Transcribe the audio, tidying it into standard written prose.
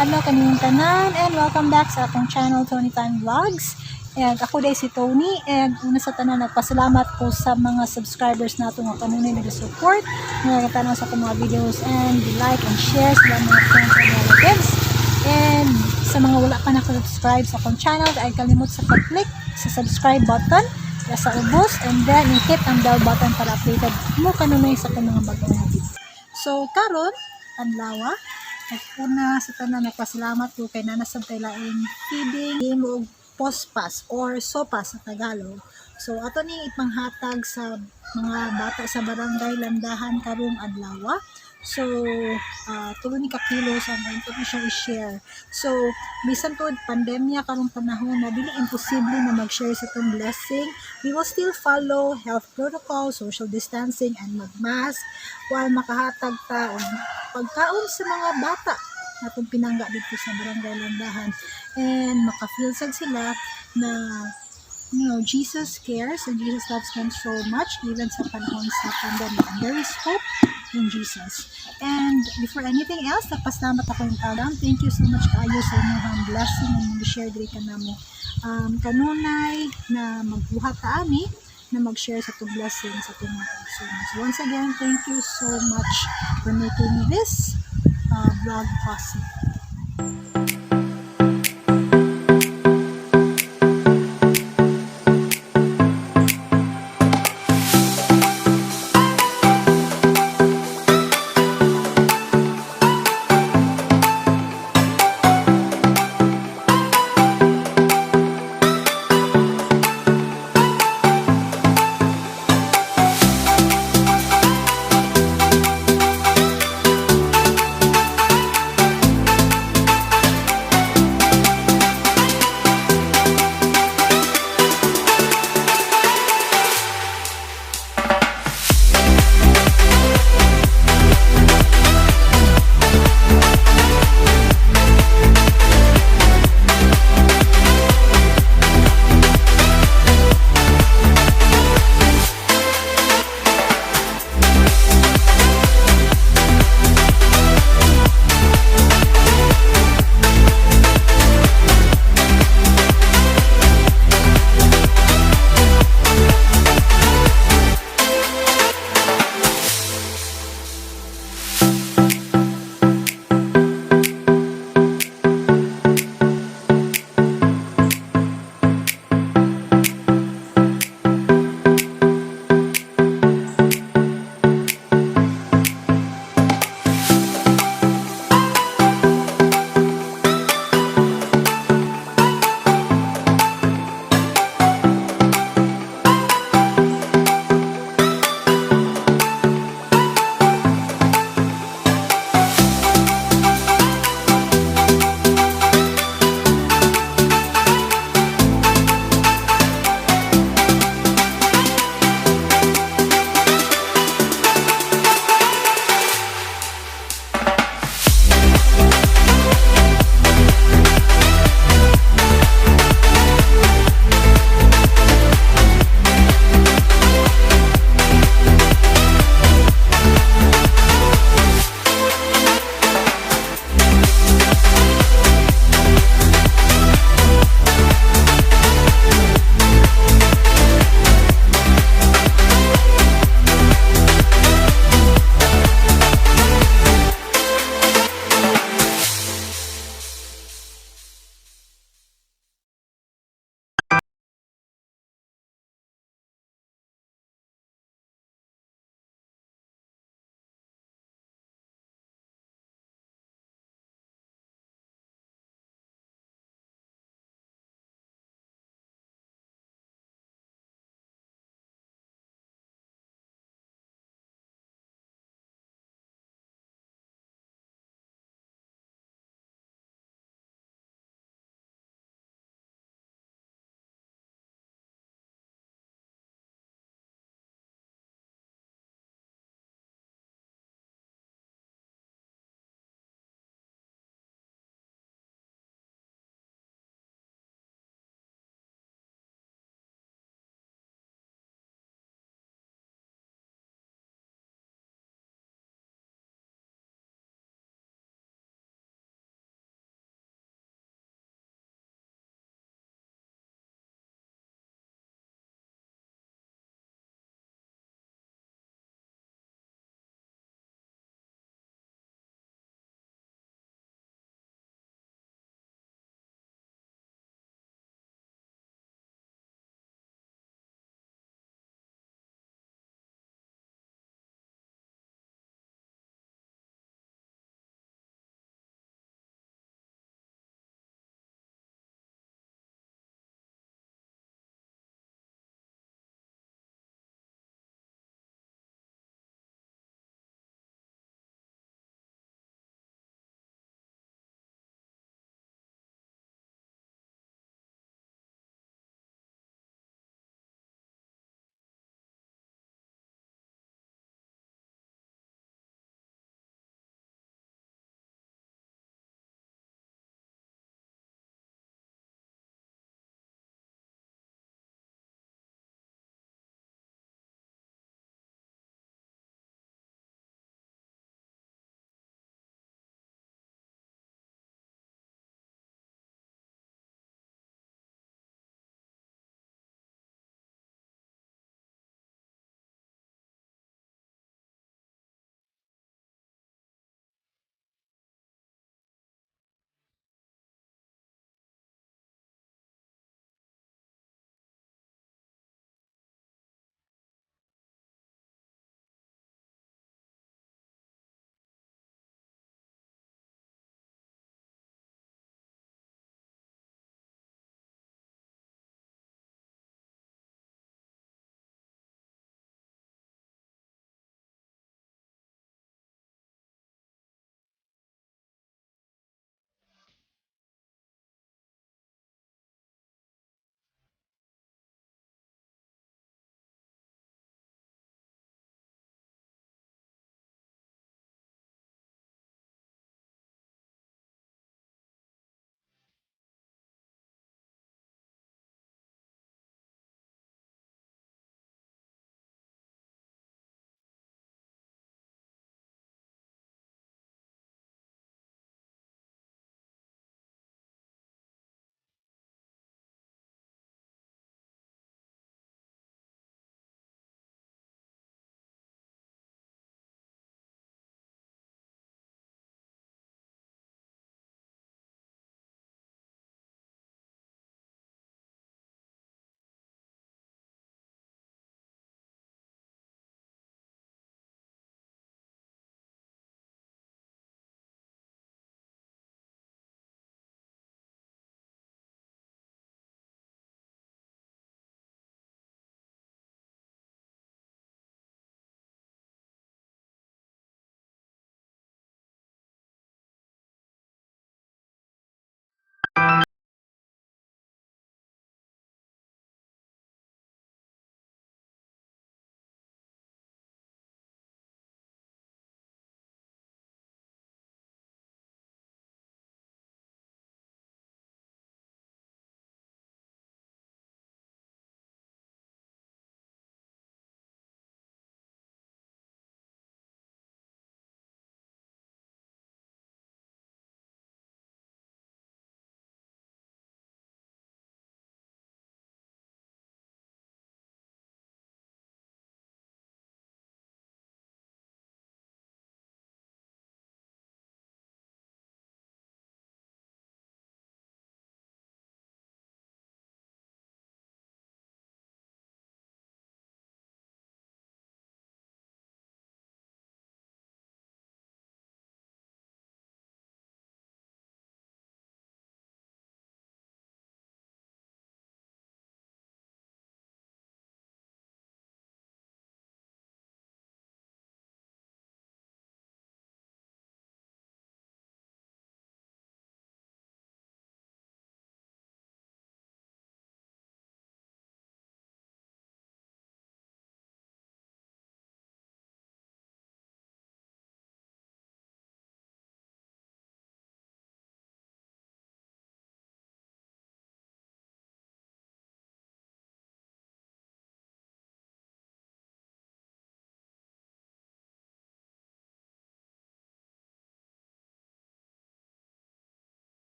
adlaw kaniyong tanan and welcome back sa akong channel Tony Time Vlogs. And ako day si Tony and una sa tanan nagpasalamat ko sa mga subscribers nato nga kanunay nag-support, nagtanaw sa akong mga videos and like and share sa mga friends and relatives. And sa mga wala pa naka-subscribe sa akong channel, ay kalimot sa pag-click sa subscribe button sa ubos and then i-hit ang bell button para updated mo kanunay sa akong mga bagong video. So karon adlaw una sa tanan nagpasalamat ko kay nanasab kay laing feeding o pospas or sopas sa Tagalog. So ato ni ipanghatag sa mga bata sa Barangay Landahan karong adlaw. So tulo ni kakilos ang ito na siya i-share. So bisan to pandemya karong panahon na dili imposible na mag-share sa itong blessing, we will still follow health protocol, social distancing and mag-mask while makahatag ta og pagkaon sa mga bata natong pinangga dito sa Barangay Landahan and makafeel sad sila na Jesus cares and Jesus loves them so much even sa panahon sa pandemic. And there is hope in Jesus. And before anything else, napasalamat ako yung tagang. Thank you so much kayo sa inyong blessing na mag-share diri ka namo. Kanunay na magbuhat ta ani na mag-share sa itong blessing sa itong mga consumers. So once again, thank you so much for making this vlog possible.